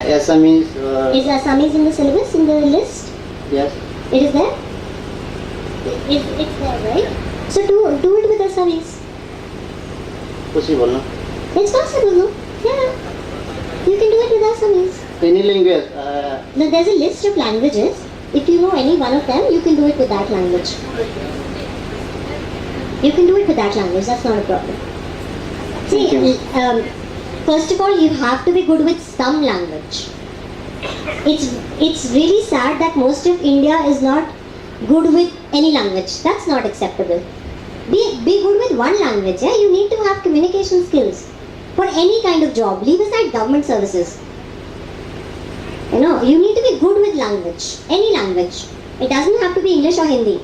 Assamese. Is Assamese in the syllabus, in the list? Yes. It is there? It's there, right? So do it with Assamese. Possible, no? It's possible, no? Yeah. You can do it with Assamese. Any language. Now there's a list of languages. If you know any one of them, you can do it with that language. You can do it with that language, that's not a problem. See, first of all, you have to be good with some language. It's really sad that most of India is not good with any language. That's not acceptable. Be good with one language. Yeah? You need to have communication skills for any kind of job. Leave aside government services. You need to be good with language. Any language. It doesn't have to be English or Hindi.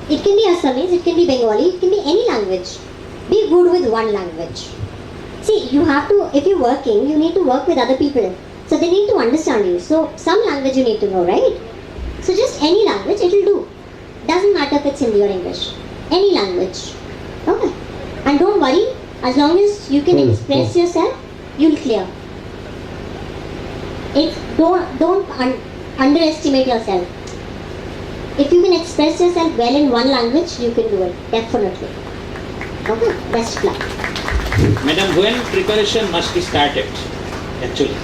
It can be Assamese, it can be Bengali, it can be any language. Be good with one language. See, you have to, if you're working, you need to work with other people. So they need to understand you. So some language you need to know, right? So just any language, it will do. Doesn't matter if it's Hindi or English. Any language. Okay. And don't worry, as long as you can express yourself, you'll clear. Don't underestimate yourself. If you can express yourself well in one language, you can do it, definitely. Okay, best of luck. Madam, when preparation must be started, actually?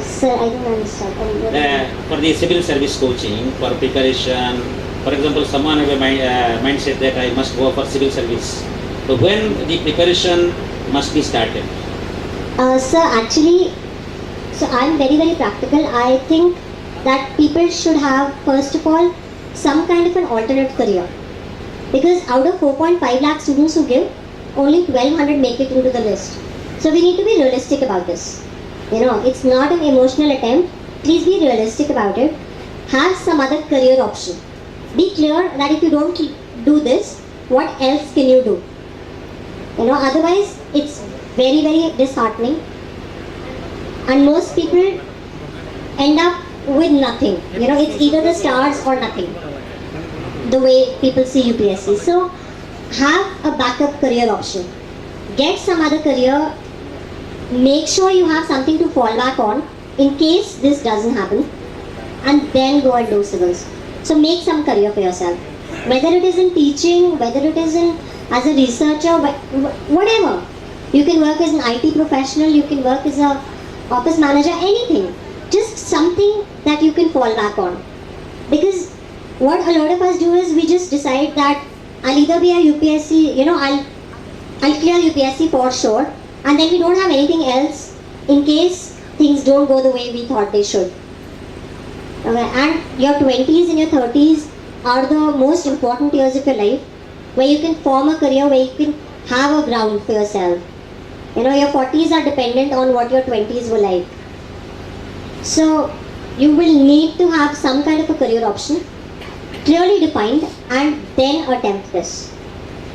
Sir, I don't understand. For the civil service coaching, for preparation, for example, someone have a mindset that I must go for civil service. So when the preparation must be started? Sir, actually, so I'm very, very practical. I think that people should have, first of all, some kind of an alternate career. Because out of 4.5 lakh students who give, only 1200 make it into the list. So we need to be realistic about this. It's not an emotional attempt. Please be realistic about it. Have some other career option. Be clear that if you don't do this, what else can you do? Otherwise it's very, very disheartening. And most people end up with nothing. It's either the stars or nothing. The way people see UPSC. So have a backup career option. Get some other career. Make sure you have something to fall back on in case this doesn't happen. And then go and do civils. So make some career for yourself. Whether it is in teaching, whether it is in as a researcher, whatever. You can work as an IT professional, you can work as a office manager, anything. Just something that you can fall back on. Because what a lot of us do is we just decide that I'll either be a UPSC, I'll clear UPSC for sure, and then we don't have anything else in case things don't go the way we thought they should. Okay. And your 20s and your 30s are the most important years of your life, where you can form a career, where you can have a ground for yourself. Your 40s are dependent on what your 20s were like. So you will need to have some kind of a career option, clearly defined, and then attempt this.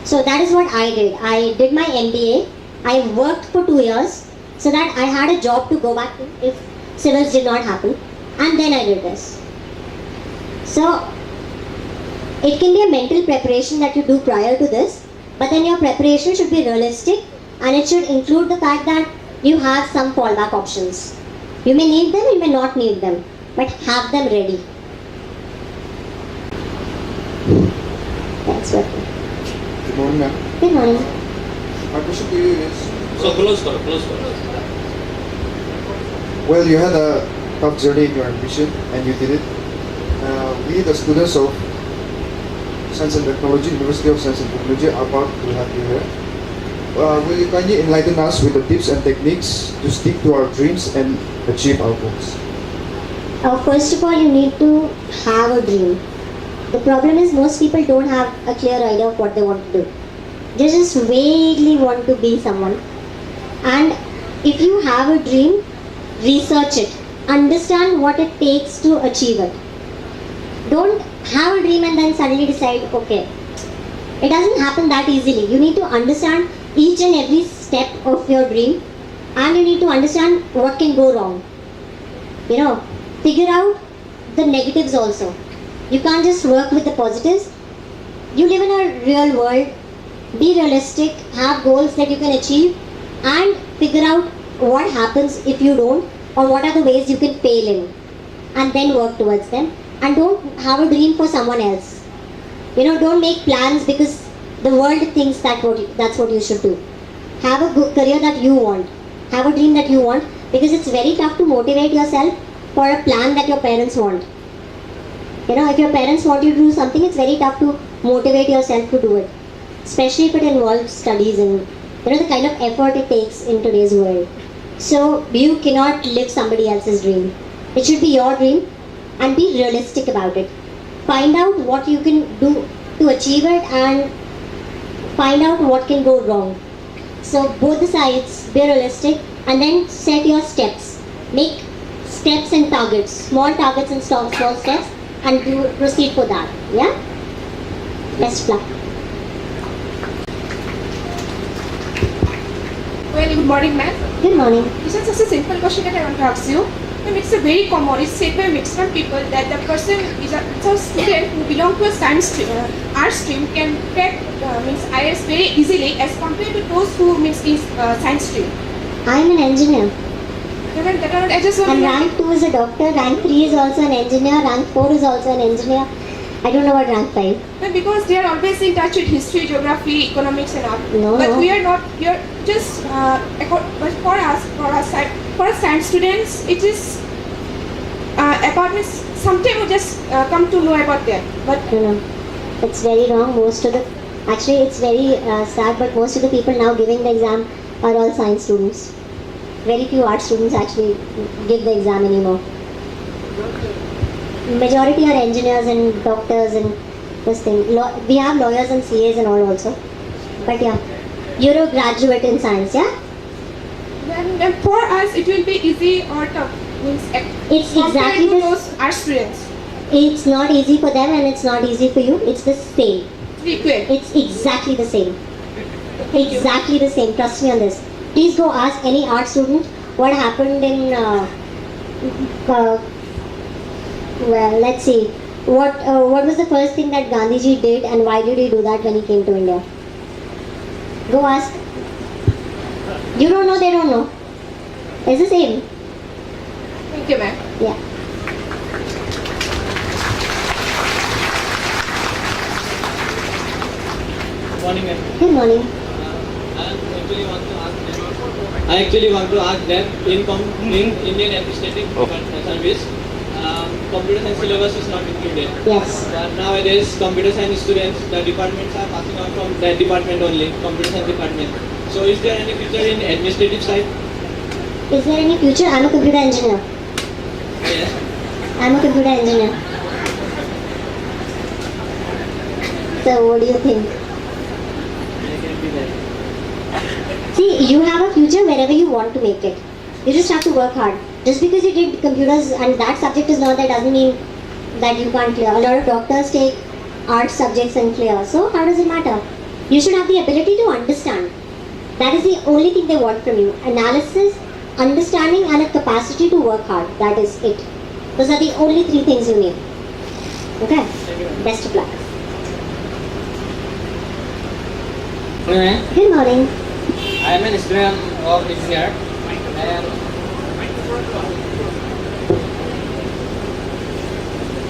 So that is what I did. I did my MBA. I worked for 2 years so that I had a job to go back to if civils did not happen. And then I did this. So it can be a mental preparation that you do prior to this, but then your preparation should be realistic and it should include the fact that you have some fallback options. You may need them, you may not need them, but have them ready. That's what. Good morning, ma'am. Good morning. My question to you is... So close. Well, you had a tough journey in your ambition and you did it. We, the students of Science and Technology, University of Science and Technology, are proud to have you here. Will you kindly enlighten us with the tips and techniques to stick to our dreams and achieve our goals? First of all, you need to have a dream. The problem is most people don't have a clear idea of what they want to do. They just vaguely want to be someone. And if you have a dream, research it. Understand what it takes to achieve it. Don't have a dream and then suddenly decide, okay. It doesn't happen that easily. You need to understand each and every step of your dream, and you need to understand what can go wrong. Figure out the negatives also. You can't just work with the positives. You live in a real world. Be realistic, have goals that you can achieve, and figure out what happens if you don't, or what are the ways you can fail in, and then work towards them. And don't have a dream for someone else. Don't make plans because the world thinks that's what you should do. Have a good career that you want. Have a dream that you want, because it's very tough to motivate yourself for a plan that your parents want. If your parents want you to do something, it's very tough to motivate yourself to do it, especially if it involves studies and the kind of effort it takes in today's world. So you cannot live somebody else's dream. It should be your dream, and be realistic about it. Find out what you can do to achieve it, and find out what can go wrong. So both the sides, be realistic, and then set your steps. Make steps and targets, small targets and small steps, and proceed for that. Yeah? Best of luck. Well, good morning, ma'am. Good morning. This is just a simple question that I want to ask you. It's a very common, it's said by maximum people that the person is a student who belongs to a science art stream can crack IAS very easily as compared to those who is science stream. I am an engineer. I just want And to rank 2 is a doctor, rank 3 is also an engineer, rank 4 is also an engineer. I don't know what rank 5. because they are always in touch with history, geography, economics and all. No, but no. we are not, we are just, but for us science students, it is, apartments, sometimes we just come to know about them. But No. It's very wrong. Actually it's very sad, but most of the people now giving the exam are all science students. Very few art students actually give the exam anymore. Majority are engineers and doctors and this thing. We have lawyers and CAs and all also. But yeah, you're a graduate in science, yeah? then for us, it will be easy or tough. It's compared exactly to the those art students. It's not easy for them and it's not easy for you. It's the same. Equal. It's exactly the same. Exactly the same. Trust me on this. Please go ask any art student what happened in. Well, let's see. What was the first thing that Gandhiji did, and why did he do that when he came to India? Go ask. You don't know, they don't know. It's the same. Thank you, ma'am. Yeah. Good morning, ma'am. Good morning. I actually want to ask that in Indian Administrative Service, computer science syllabus is not included. Yes. Nowadays, computer science students, the departments are passing on from that department only, computer science department. So, is there any future in administrative side? Is there any future? I'm a computer engineer. Yes. I'm a computer engineer. So what do you think? See, you have a future wherever you want to make it. You just have to work hard. Just because you did computers and that subject is not, that doesn't mean that you can't clear. A lot of doctors take art subjects and clear. So how does it matter? You should have the ability to understand. That is the only thing they want from you. Analysis, understanding and a capacity to work hard. That is it. Those are the only 3 things you need. Okay? Best of luck. Good morning. I am an student of engineer. And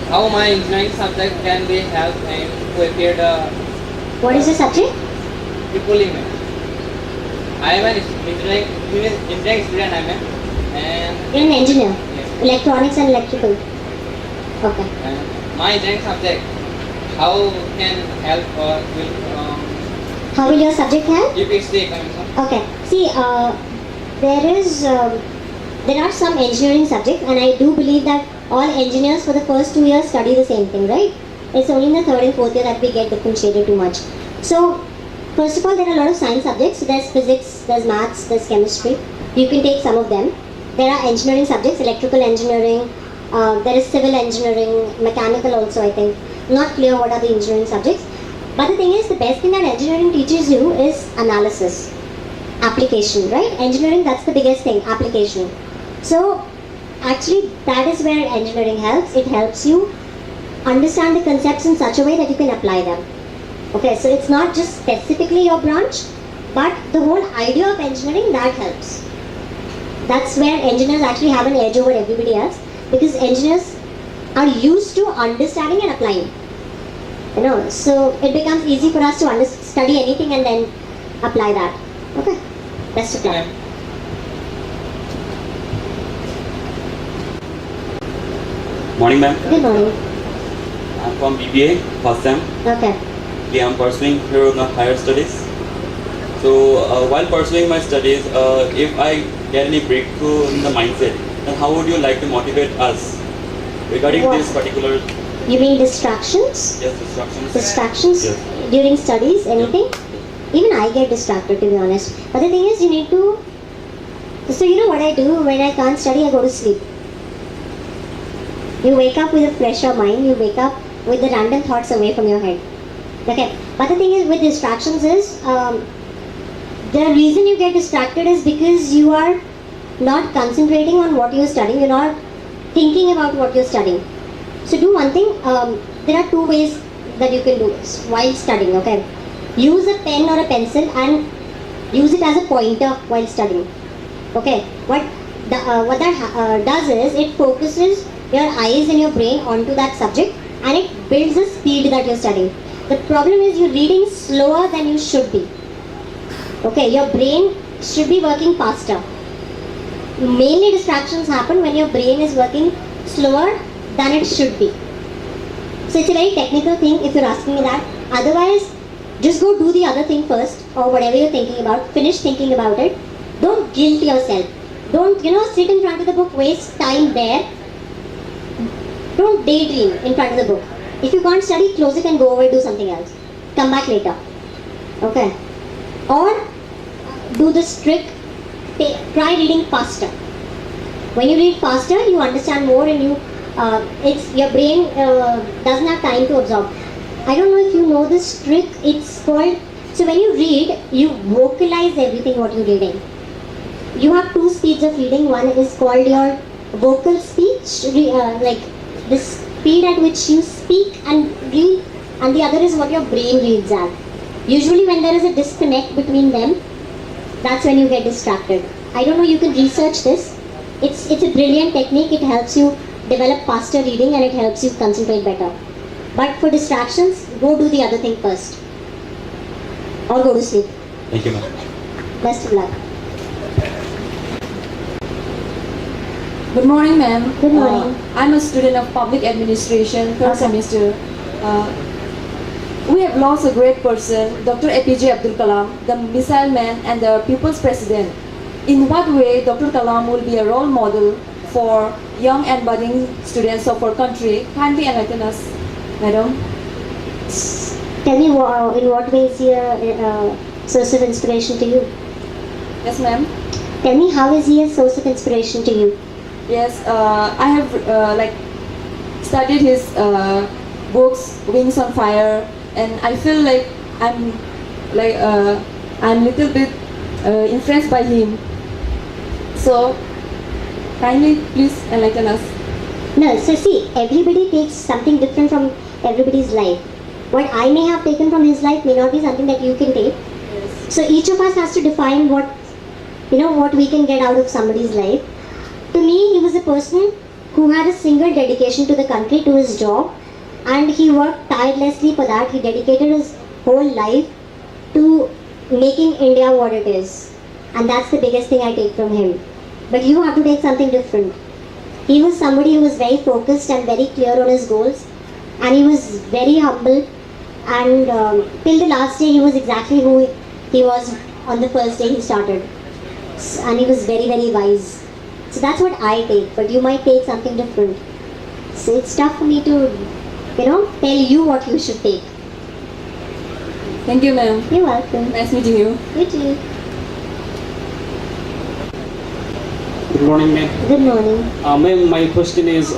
how my engineering subject can be helped and prepare the What is your subject? equally. I am an engineering student. And You're an engineer. yes. Electronics and electrical. Okay. My engineering subject, how can help or will How will your subject help? UPSC coming from? Okay. See, there are some engineering subjects, and I do believe that all engineers for the first 2 years study the same thing, right? It's only in the 3rd and 4th year that we get differentiated too much. So, first of all, there are a lot of science subjects. There's physics, there's maths, there's chemistry. You can take some of them. There are engineering subjects, electrical engineering, there is civil engineering, mechanical also, I think. Not clear what are the engineering subjects. But the thing is, the best thing that engineering teaches you is analysis, application, right? Engineering, that's the biggest thing, application. So, actually, that is where engineering helps. It helps you understand the concepts in such a way that you can apply them. Okay, so it's not just specifically your branch, but the whole idea of engineering, that helps. That's where engineers actually have an edge over everybody else, because engineers are used to understanding and applying. You know, so it becomes easy for us to study anything and then apply that. Okay, best of luck. Morning, ma'am. Good morning. I'm from BBA, first time. Okay. Okay, I'm pursuing here on the higher studies. So, while pursuing my studies, if I get any breakthrough in the mindset, then how would you like to motivate us regarding What? this particular You mean distractions? distractions? Distractions Yes. during studies, anything? Even I get distracted, to be honest. But the thing is, you need to. So, you know what I do when I can't study? I go to sleep. You wake up with a fresher mind, you wake up with the random thoughts away from your head. Okay. But the thing is, with distractions is, the reason you get distracted is because you are not concentrating on what you're studying, you're not thinking about what you're studying. So do one thing, there are two ways that you can do this while studying, okay? Use a pen or a pencil and use it as a pointer while studying, okay? What that does is, it focuses your eyes and your brain onto that subject and it builds the speed that you're studying. The problem is you're reading slower than you should be. Okay, your brain should be working faster. Mainly distractions happen when your brain is working slower than it should be. So it's a very technical thing if you're asking me that. Otherwise, just go do the other thing first, or whatever you're thinking about, finish thinking about it. Don't guilt yourself. Don't, sit in front of the book, waste time there. Don't daydream in front of the book. If you can't study, close it and go away, do something else. Come back later. Okay. Or do this trick, try reading faster. When you read faster, you understand more and your brain doesn't have time to absorb. I don't know if you know this trick, it's called, so when you read, you vocalize everything what you're reading. You have two speeds of reading. One is called your vocal speech, like the speed at which you speak and read, and the other is what your brain reads at. Usually when there is a disconnect between them, that's when you get distracted. I don't know, you can research this. It's a brilliant technique. It helps you develop faster reading and it helps you concentrate better. But for distractions, go do the other thing first. Or go to sleep. Thank you, ma'am. Best of luck. Good morning, ma'am. Good morning. I'm a student of public administration, third Okay. semester. We have lost a great person, Dr. APJ Abdul Kalam, the missile man and the people's president. In what way Dr. Kalam will be a role model for young and budding students of our country? Kindly enlighten us, madam. Tell me in what way is he a source of inspiration to you? Yes, ma'am. Tell me, how is he a source of inspiration to you? Yes, I have studied his books, Wings on Fire, and I feel like I'm little bit influenced by him. So, kindly please enlighten us. No, so see, everybody takes something different from everybody's life. What I may have taken from his life may not be something that you can take. Yes. So each of us has to define what we can get out of somebody's life. To me, he was a person who had a single dedication to the country, to his job, and he worked tirelessly for that. He dedicated his whole life to making India what it is. And that's the biggest thing I take from him. But you have to take something different. He was somebody who was very focused and very clear on his goals, and he was very humble, and till the last day he was exactly who he was on the first day he started. And he was very, very wise. So that's what I take, but you might take something different. So it's tough for me to, tell you what you should take. Thank you, ma'am. You're welcome. Nice meeting you. You too. Good morning, ma'am. Good morning. Ma'am, my question is,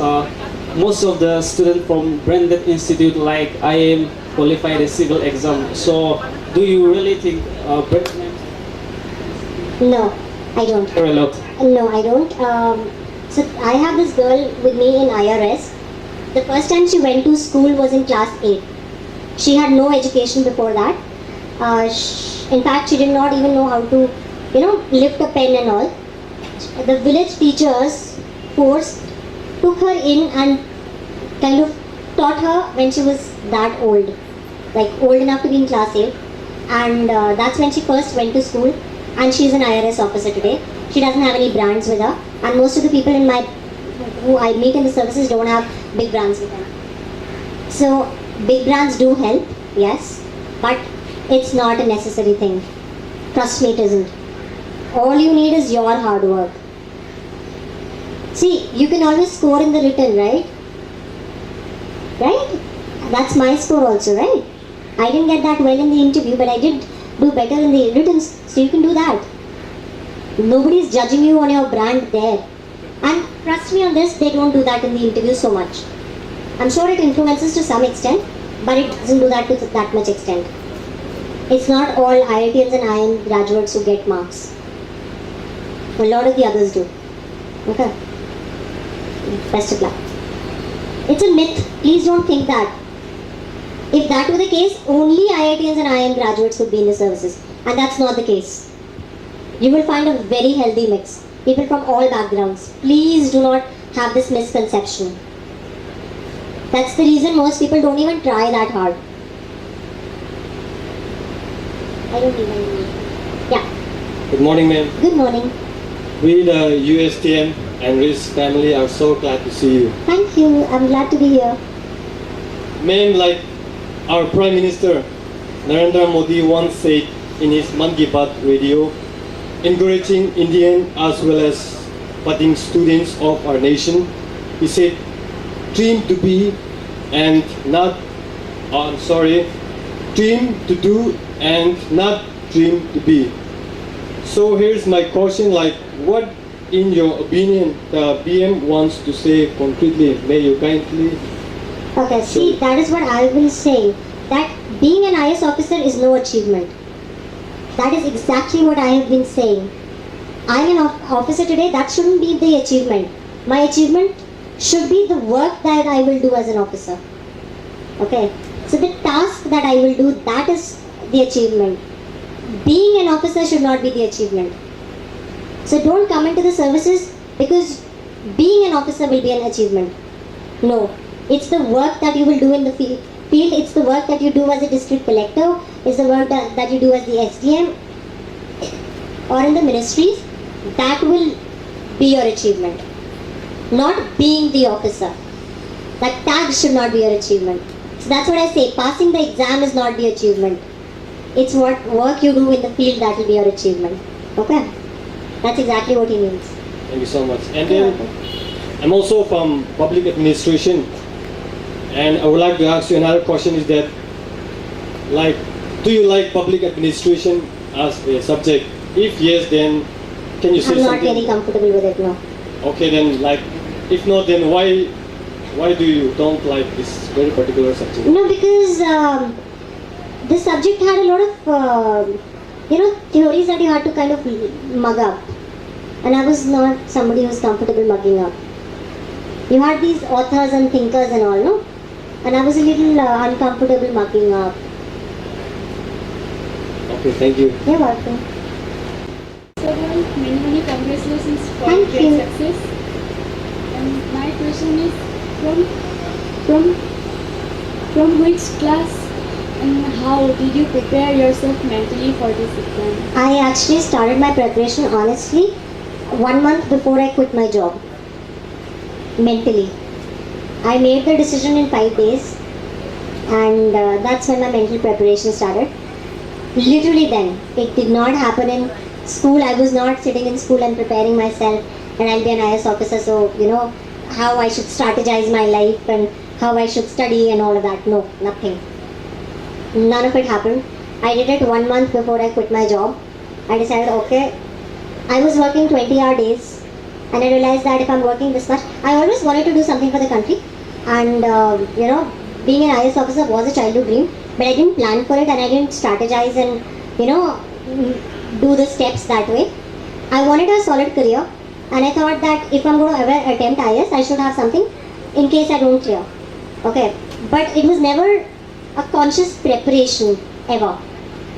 most of the students from branded institute like IAM qualified as civil exam. So, do you really think branded No, I don't. are a lot? No, I don't. So I have this girl with me in IRS. The first time she went to school was in class 8. She had no education before that. In fact, she did not even know how to, lift a pen and all. the village teachers took her in and kind of taught her when she was that old, like old enough to be in class 8. And that's when she first went to school, and she's an IRS officer today. She doesn't have any brands with her, and most of the people who I meet in the services don't have big brands with them. So big brands do help, yes, but it's not a necessary thing. Trust me, it isn't. All you need is your hard work. See, you can always score in the written, right? Right? That's my score also, right? I didn't get that well in the interview, but I did do better in the written, so you can do that. Nobody's judging you on your brand there. And trust me on this, they don't do that in the interview so much. I'm sure it influences to some extent, but it doesn't do that to that much extent. It's not all IITians and IIM graduates who get marks. A lot of the others do. Okay? Best of luck. It's a myth. Please don't think that. If that were the case, only IITians and IIM graduates would be in the services. And that's not the case. You will find a very healthy mix. People from all backgrounds. Please do not have this misconception. That's the reason most people don't even try that hard. I don't even. Yeah. Good morning, ma'am. Good morning. We, the USTM and RIS family, are so glad to see you. Thank you. I'm glad to be here. Ma'am, like our Prime Minister Narendra Modi once said in his Man Ki Baat radio, encouraging Indian as well as budding students of our nation, he said, dream to be and not, dream to do and not dream to be. So here's my question, like what in your opinion the PM wants to say concretely? May you kindly. Okay, see, that is what I will say. That being an IAS officer is no achievement. That is exactly what I have been saying. I'm an officer today, that shouldn't be the achievement. My achievement should be the work that I will do as an officer. Okay, so the task that I will do, that is the achievement. Being an officer should not be the achievement. So don't come into the services because being an officer will be an achievement. No, it's the work that you will do in the field. It's the work that you do as a district collector, it's the work that you do as the SDM or in the ministries. That will be your achievement. Not being the officer. That tag should not be your achievement. So that's what I say, passing the exam is not the achievement. It's what work you do in the field that will be your achievement. Okay? That's exactly what he means. Thank you so much. And then I'm also from public administration, and I would like to ask you another question is that, like, do you like public administration as a subject? If yes, then can you say I'm not something? very comfortable with it, no. Okay, then like, if not, then why do you don't like this very particular subject? No, because this subject had a lot of, theories that you had to kind of mug up. And I was not somebody who was comfortable mugging up. You had these authors and thinkers and all, no? And I was a little uncomfortable mugging up. Okay, thank you. You're welcome. So, many congratulations for Thank great you. success. And my question is, from which class and how did you prepare yourself mentally for this exam? I actually started my preparation honestly 1 month before I quit my job. Mentally. I made the decision in 5 days, and that's when my mental preparation started. Literally then. It did not happen in school. I was not sitting in school and preparing myself and I'll be an IAS officer, so how I should strategize my life and how I should study and all of that. No, nothing. None of it happened. I did it 1 month before I quit my job. I decided, okay, I was working 20-hour days, and I realized that if I'm working this much, I always wanted to do something for the country, and being an IAS officer was a childhood dream, but I didn't plan for it and I didn't strategize and do the steps that way. I wanted a solid career, and I thought that if I'm going to ever attempt IAS, I should have something in case I don't clear. Okay, but it was never a conscious preparation ever.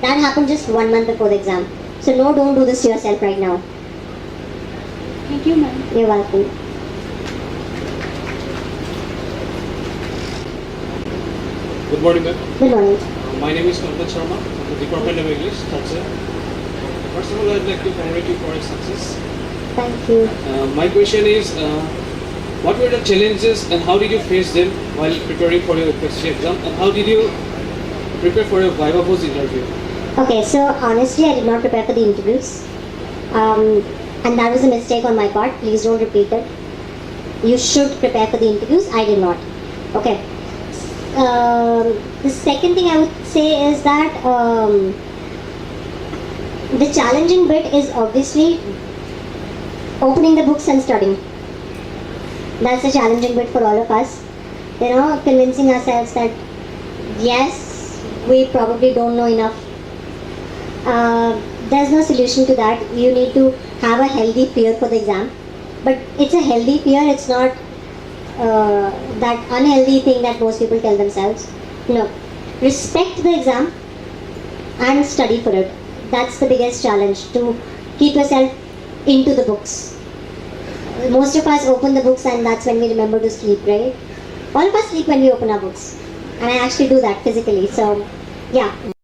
That happened just 1 month before the exam. So no, don't do this to yourself right now. Thank you, ma'am. You're welcome. Good morning, ma'am. Good morning. My name is Pankaj Sharma from the Department of English, Third. First of all, I'd like to congratulate you for your success. Thank you. My question is, what were the challenges and how did you face them while preparing for your UPSC exam, and how did you prepare for your Viva Voce interview? Okay, so honestly, I did not prepare for the interviews. And that was a mistake on my part. Please don't repeat it. You should prepare for the interviews. I did not. Okay. The second thing I would say is that the challenging bit is obviously opening the books and studying. That's the challenging bit for all of us. You know, convincing ourselves that yes, we probably don't know enough. There's no solution to that. You need to have a healthy fear for the exam. But it's a healthy fear, it's not that unhealthy thing that most people tell themselves. No. Respect the exam and study for it. That's the biggest challenge, to keep yourself into the books. Most of us open the books and that's when we remember to sleep, right? All of us sleep when we open our books. And I actually do that physically. So, yeah.